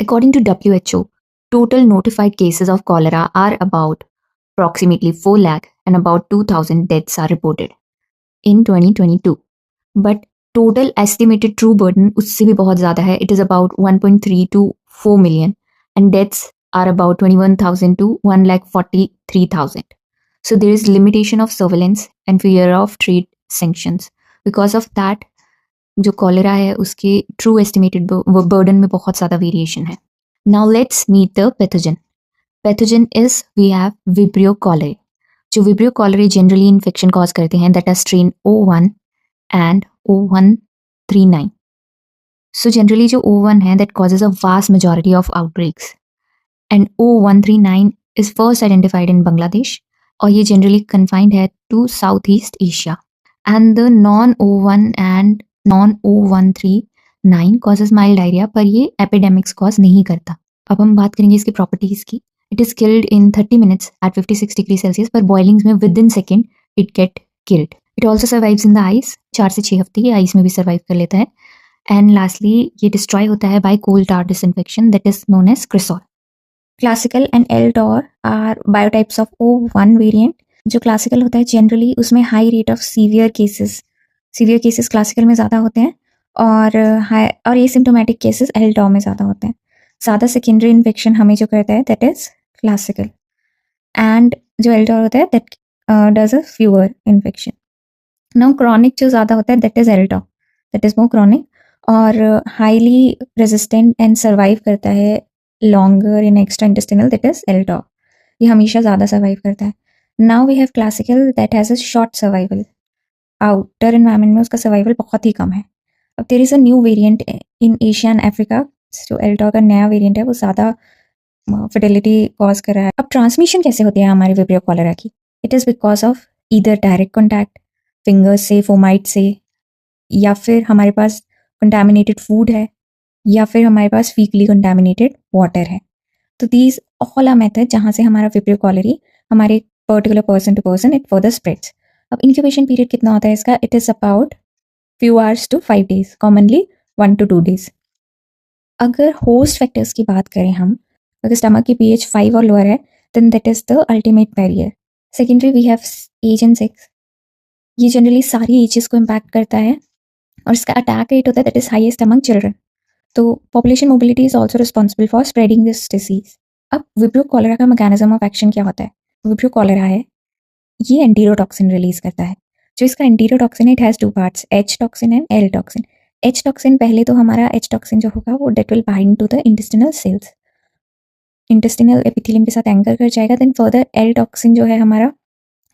According to WHO, total notified cases of cholera are about approximately 4 lakh and about 2,000 deaths are reported in 2022. But total estimated true burden उससे भी बहुत ज़्यादा है. It is about 1.3 to 4 million and deaths are about 21,000 to 1,43,000. So there is limitation of surveillance and fear of trade sanctions. Because of that, जो cholera है उसके true estimated burden में बहुत ज़्यादा वेरिएशन है. Now let's meet the pathogen. Pathogen is we have vibrio cholerae. जो vibrio cholerae generally infection cause करते हैं that are strain O1 and O139. So generally जो O1 है that causes a vast majority of outbreaks and O139 is first identified in Bangladesh और ये generally confined है to South East Asia. And the non O1 and non O139 causes mild diarrhoea पर ये epidemics cause नहीं करता. अब हम बात करेंगे इसकी प्रॉपर्टीज की. It is killed in 30 minutes at 56 degree Celsius पर बॉइलिंग्स में within second it get killed. It also survives in the ice. 4 से 6 हफ्ते ये आइस में भी सर्वाइव कर लेता है. एंड लास्टली ये डिस्ट्रॉय होता है by coal tar disinfection that is known as cresol. Classical and El Tor are biotypes of O1 variant. जो क्लासिकल होता है जनरली उसमें high rate of severe cases classical में ज़्यादा होते हैं और एसिम्प्टोमेटिक केसेस एल्डोर में ज़्यादा होते हैं. ज़्यादा सेकेंडरी इन्फेक्शन हमें जो करता है दैट इज क्लासिकल एंड जो एल्डोर होता है that does a fewer infection. Now chronic जो ज़्यादा होता है that is El Tor, that is more chronic और हाईली रेजिस्टेंट एंड सर्वाइव करता है longer in extra intestinal that is El Tor. ये हमेशा ज़्यादा सर्वाइव करता है. Now we have classical that has a short survival. Outer environment में उसका सर्वाइवल बहुत ही कम है. अब there is a new variant in Asia and Africa. जो एल्डोर का नया वेरिएंट है वो ज़्यादा फर्टिलिटी कॉज कर रहा है. अब ट्रांसमिशन कैसे होती है हमारे विब्रियो कॉलेरा की? It is because of either direct contact fingers से, फोमाइट से, या फिर हमारे पास कंटामिनेटेड फूड है या फिर हमारे पास फीकली कंटामिनेटेड वाटर है. तो दीज ऑल आर मेथड जहाँ से हमारा विब्रियो कॉलेरी हमारे particular person to person it further spreads. अब इंक्यूबेशन पीरियड कितना होता है इसका? It is about few hours to 5 days, commonly 1 to 2 days. अगर होस्ट फैक्टर्स की बात करें हम, अगर स्टमक की pH 5 और लोअर है then that is the ultimate barrier. Secondary we have age and sex. ये जनरली सारी एजेस को इम्पैक्ट करता है और इसका अटैक रेट होता है that is highest among children. तो population mobility is also responsible for spreading this disease. अब विब्रियो कॉलेरा का मैकेनिज्म ऑफ एक्शन क्या होता है? विब्रियो कॉलेरा है ये एंटीरोटॉक्सिन रिलीज करता है. जो इसका enterotoxin it has 2 parts, H toxin and L toxin. H toxin पहले तो हमारा H टॉक्सिन जो होगा वो that will bind to the intestinal cells, intestinal epithelium के साथ एंकर कर जाएगा. देन फर्दर L टॉक्सिन जो है हमारा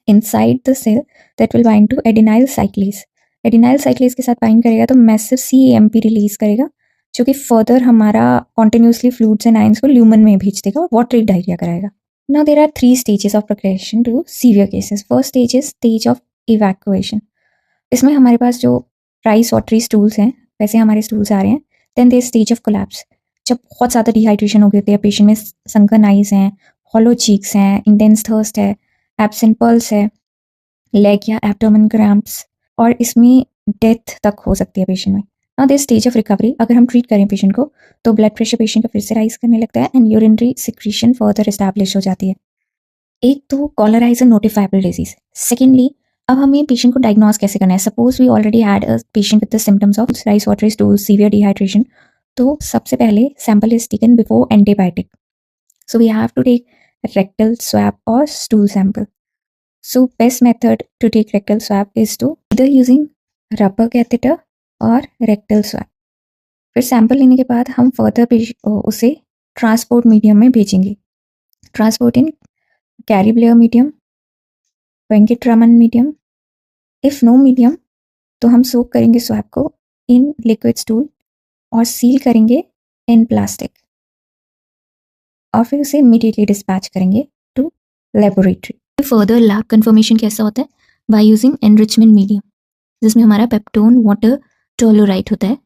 inside the cell that will bind to adenyl cyclase. Adenyl cyclase के साथ बाइंड करेगा तो मैसिव CAMP रिलीज करेगा जो कि फर्दर हमारा कॉन्टिन्यूसली फ्लूइड्स एंड आयंस को ल्यूमन में भेज देगा और वाटरी डायरिया कराएगा. Now there are 3 stages of progression to severe cases. First stage is stage of evacuation. इसमें हमारे पास जो राइस वाटरी स्टूल्स हैं वैसे हमारे स्टूल्स आ रहे हैं. Then there stage of collapse. जब बहुत ज़्यादा डिहाइड्रेशन हो गई होती है, पेशेंट में संकन आइज हैं, हॉलो चीक्स हैं, इंटेंस थर्स्ट है, एब्सेंट पल्स है, लेग या एब्डोमेन क्रैम्प्स और इसमें डेथ तक हो सकती है पेशेंट में. Now there stage of recovery. अगर हम ट्रीट करें पेशेंट को तो ब्लड प्रेशर पेशेंट का फिर से राइज करने लगता है and urinary secretion further establish हो जाती है. एक तो cholera is a notifiable disease. Secondly अब हमें पेशेंट को डायग्नोज कैसे करना है? Suppose we already had a patient with the symptoms of rice watery stool, severe dehydration. तो सबसे पहले sample is taken before antibiotic. So we have to take rectal swab और stool sample. So best method to take rectal swab is to either using rubber catheter और rectal swab. फिर sample लेने के बाद हम फर्दर उसे transport medium में भेजेंगे. Transport in Cary Blair medium, Venkatraman medium. If no medium तो हम सोक करेंगे स्वैब को इन लिक्विड स्टूल और सील करेंगे इन प्लास्टिक और फिर उसे इमीडिएटली डिस्पैच करेंगे to laboratory. Further lab confirmation कैसा होता है? बाय यूजिंग एनरिचमेंट मीडियम जिसमें हमारा पेप्टोन वाटर टोलोराइट होता है.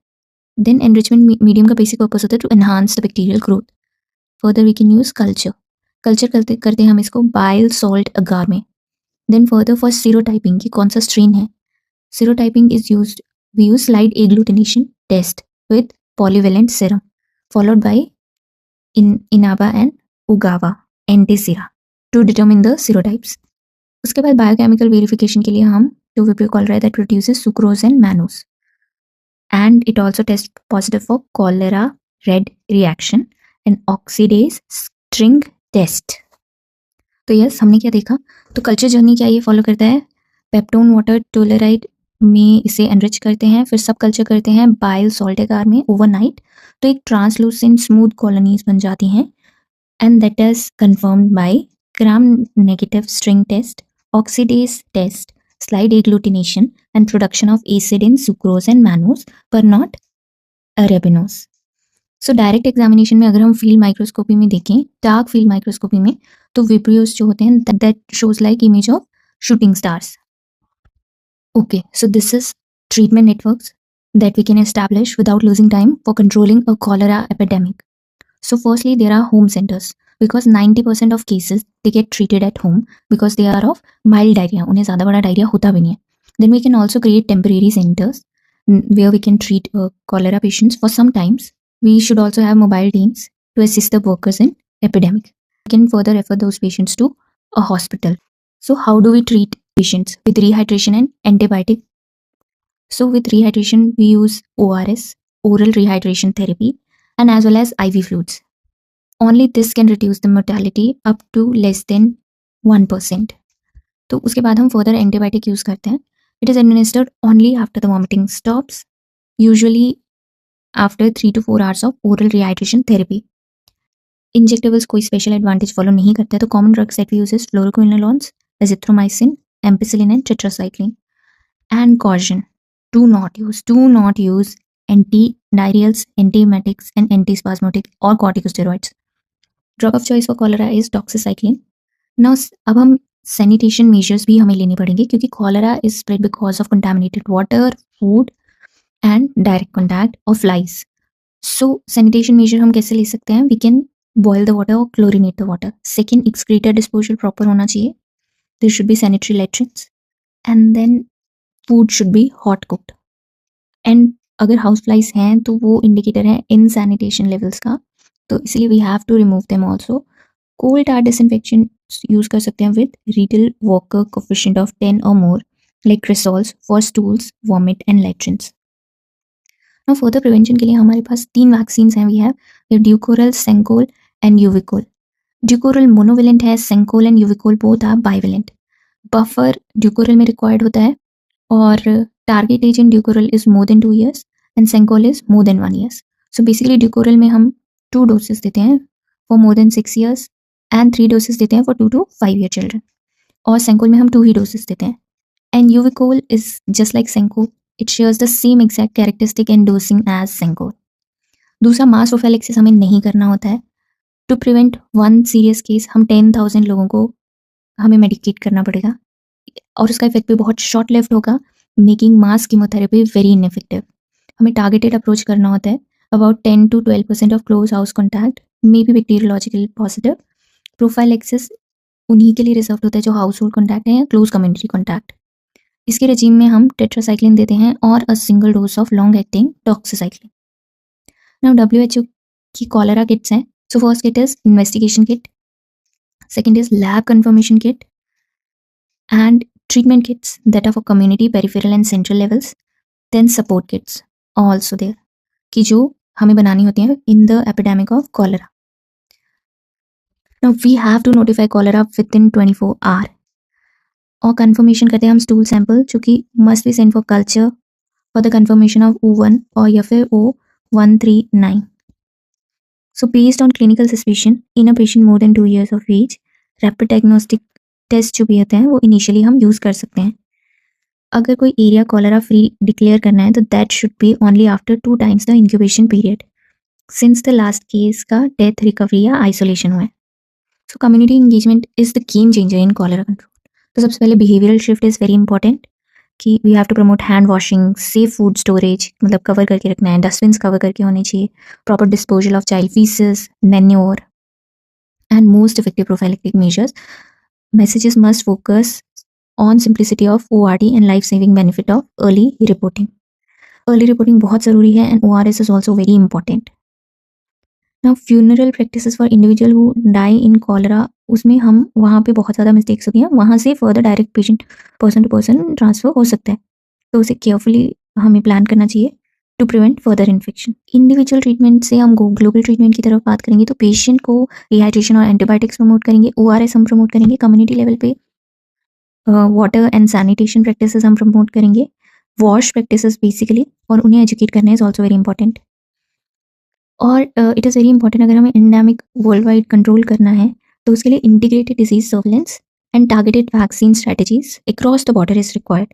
देन एनरिचमेंट मीडियम का बेसिक पर्पस होता है to enhance the bacterial growth. Further we can use culture करते हैं हम इसको बाइल सॉल्ट अगार में. देन फर्दर फॉर सीरोटाइपिंग की कौन सा स्ट्रेन है? Serotyping is used, we use slide agglutination test with polyvalent serum followed by in Inaba and Ugawa Antisera to determine the serotypes. उसके बाद बायोकेमिकल वेरिफिकेशन के लिए हम जो vibrio cholera that produces sucrose and mannose, and it also tests positive for cholera red reaction and oxidase string test. तो yes, हमने क्या देखा, तो कल्चर जर्नी क्या ये फॉलो करता है, पेप्टोन वाटर टोलराइड में इसे एनरिच करते हैं, फिर सब कल्चर करते हैं बाइल सॉल्ट एगार में ओवरनाइट, तो एक ट्रांसलूसेंट स्मूथ कॉलोनीज बन जाती हैं, and that is confirmed by gram negative string test, oxidase test, slide agglutination and production of acid in sucrose and mannose पर not arabinose. So direct examination में अगर हम फील्ड माइक्रोस्कोपी में देखें, dark field microscopy में, तो विब्रियोस जो होते हैं that shows like image of shooting stars. Okay, so this is treatment networks that we can establish without losing time for controlling a cholera epidemic. So firstly, there are home centers because 90% of cases they get treated at home because they are of mild diarrhea. उन्हें ज़्यादा बड़ा diarrhea होता भी नहीं है. Then we can also create temporary centers where we can treat cholera patients for some times. We should also have mobile teams to assist the workers in epidemic. We can further refer those patients to a hospital. So how do we treat patients? With rehydration and antibiotic. So with rehydration, we use ORS, oral rehydration therapy, and as well as IV fluids. Only this can reduce the mortality up to less than 1%. तो उसके बाद हम further antibiotic use करते हैं. It is administered only after the vomiting stops, usually after 3 to 4 hours of oral rehydration therapy. Injectables कोई special advantage follow नहीं करता है, तो common drugs that we use is fluoroquinolones, azithromycin, ampicillin and tetracycline. And caution, do not use antidiarrheals, antiemetics and antispasmodic or corticosteroids. Drug of choice for cholera is doxycycline. Now अब हम sanitation measures भी हमें लेने पड़ेंगे क्योंकि cholera is spread because of contaminated water, food and direct contact of flies. So sanitation measure हम कैसे ले सकते हैं? We can boil the water or chlorinate the water. Second, excreta disposal proper होना चाहिए. There should be sanitary latrines. And then food should be hot cooked. And अगर house flies हैं तो वो इंडिकेटर है इन सैनिटेशन लेवल्स का, तो इसलिए we have to remove them also. Coal tar disinfection use कर सकते हैं with Rideal Walker coefficient of 10 और more like cresols for stools, vomit and latrines. Now further prevention के लिए हमारे पास 3 वैक्सीन हैं. We have Dukoral, Shanchol and Euvichol. Dukoral monovalent है, Shanchol and Euvichol both are bivalent. Buffer Dukoral में required होता है और target age in Dukoral is more then 2 years and Shanchol is more than 1 year. So basically Dukoral में हम 2 doses देते हैं for more than 6 years and 3 doses देते हैं फॉर 2 to 5 year चिल्ड्रन, और सेंकोल में हम 2 ही doses देते हैं. And Euvichol is just like Shanchol, it shares the same exact characteristic and dosing as Shanchol. दूसरा, मास प्रोफाइलेक्सिस हमें नहीं करना होता है. टू प्रिवेंट 1 सीरियस केस हम 10,000 लोगों को हमें मेडिकेट करना पड़ेगा और उसका इफेक्ट भी बहुत शॉर्ट लिव्ड होगा, मेकिंग मास कीमोथेरेपी वेरी इनइफेक्टिव. हमें टारगेटेड अप्रोच करना होता है. About 10 to 12% of close house contact may be bacteriological positive. Prophylaxis उन्हीं के लिए रिजर्व होता है जो हाउस होल्ड कॉन्टैक्ट है या क्लोज कम्युनिटी कॉन्टैक्ट. इसके रेजिम में हम टेट्रासाइक्लिन देते हैं और a single dose of long acting doxycycline. Now WHO की कॉलेरा किट्स हैं. So first kit is investigation kit, second is lab confirmation kit and treatment kits that are for community, peripheral and central levels. Then support kits also there कि जो हमें बनानी होती हैं in the epidemic of cholera. Now we have to notify cholera within 24 hours. और confirmation करते हैं हम stool sample जो कि must be sent for culture for the confirmation of O1 और या फिर O139. So based on clinical suspicion in a patient more than 2 years of age, rapid diagnostic test जो भी होते हैं वो इनिशियली हम यूज़ कर सकते हैं. अगर कोई एरिया कॉलेरा फ्री डिक्लेयर करना है तो that should be only after 2 times the incubation period since the last case का डेथ, रिकवरी या आइसोलेशन हुआ है. So community engagement is the game changer in cholera control. तो सबसे पहले behavioural shift is very important कि we have to promote hand washing, safe food storage, मतलब cover करके रखना है, डस्टबिन्स कवर करके होने चाहिए, proper disposal of child faeces, manure and most effective prophylactic measures. Messages must focus on simplicity of ORT and life-saving benefit of early reporting. Early reporting बहुत ज़रूरी है and ORS is also very important. Now funeral practices for individual who die in cholera, उसमें हम वहाँ पे बहुत ज़्यादा mistakes होती हैं, वहाँ से further direct patient person to person transfer हो सकता है, तो उसे केयरफुली हमें प्लान करना चाहिए to prevent further infection. Individual treatment से हम ग्लोबल ट्रीटमेंट की तरफ बात करेंगे तो पेशेंट को रिहाइड्रेशन और एंटीबायोटिक्स प्रमोट करेंगे, ORS हम प्रमोट करेंगे, कम्युनिटी लेवल पे वाटर एंड सैनिटेशन प्रैक्टिसेस हम प्रमोट करेंगे, वॉश प्रैक्टिसेस बेसिकली, और उन्हें एजुकेट करना इज़ ऑल्सो वेरी इंपॉर्टेंट। और इट इज़ वेरी इंपॉर्टेंट, अगर हमें एंडेमिक वर्ल्ड वाइड कंट्रोल करना है तो उसके लिए integrated disease surveillance and targeted vaccine strategies across the border is required.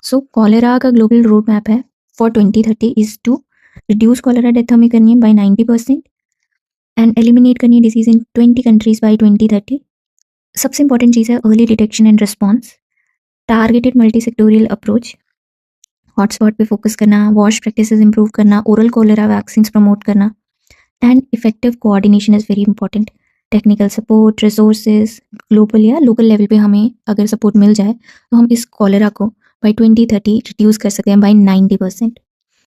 So cholera का ग्लोबल रोड मैप है for 2030 is to reduce cholera death हमें करनी है बाय 90% एंड एलिमिनेट करनी है डिजीज इन 20 कंट्रीज बाय 2030। सबसे इंपॉर्टेंट चीज़ है early detection and response, targeted multi sectoral approach, hotspot पे फोकस करना, वॉश प्रैक्टिसेस इंप्रूव करना, ओरल कॉलेरा वैक्सीन प्रमोट करना, and effective coordination is very important. Technical support, resources, global या local level पे हमें अगर सपोर्ट मिल जाए तो हम इस कॉलेरा को बाय 2030 रिड्यूस कर सकते हैं बाय 90%।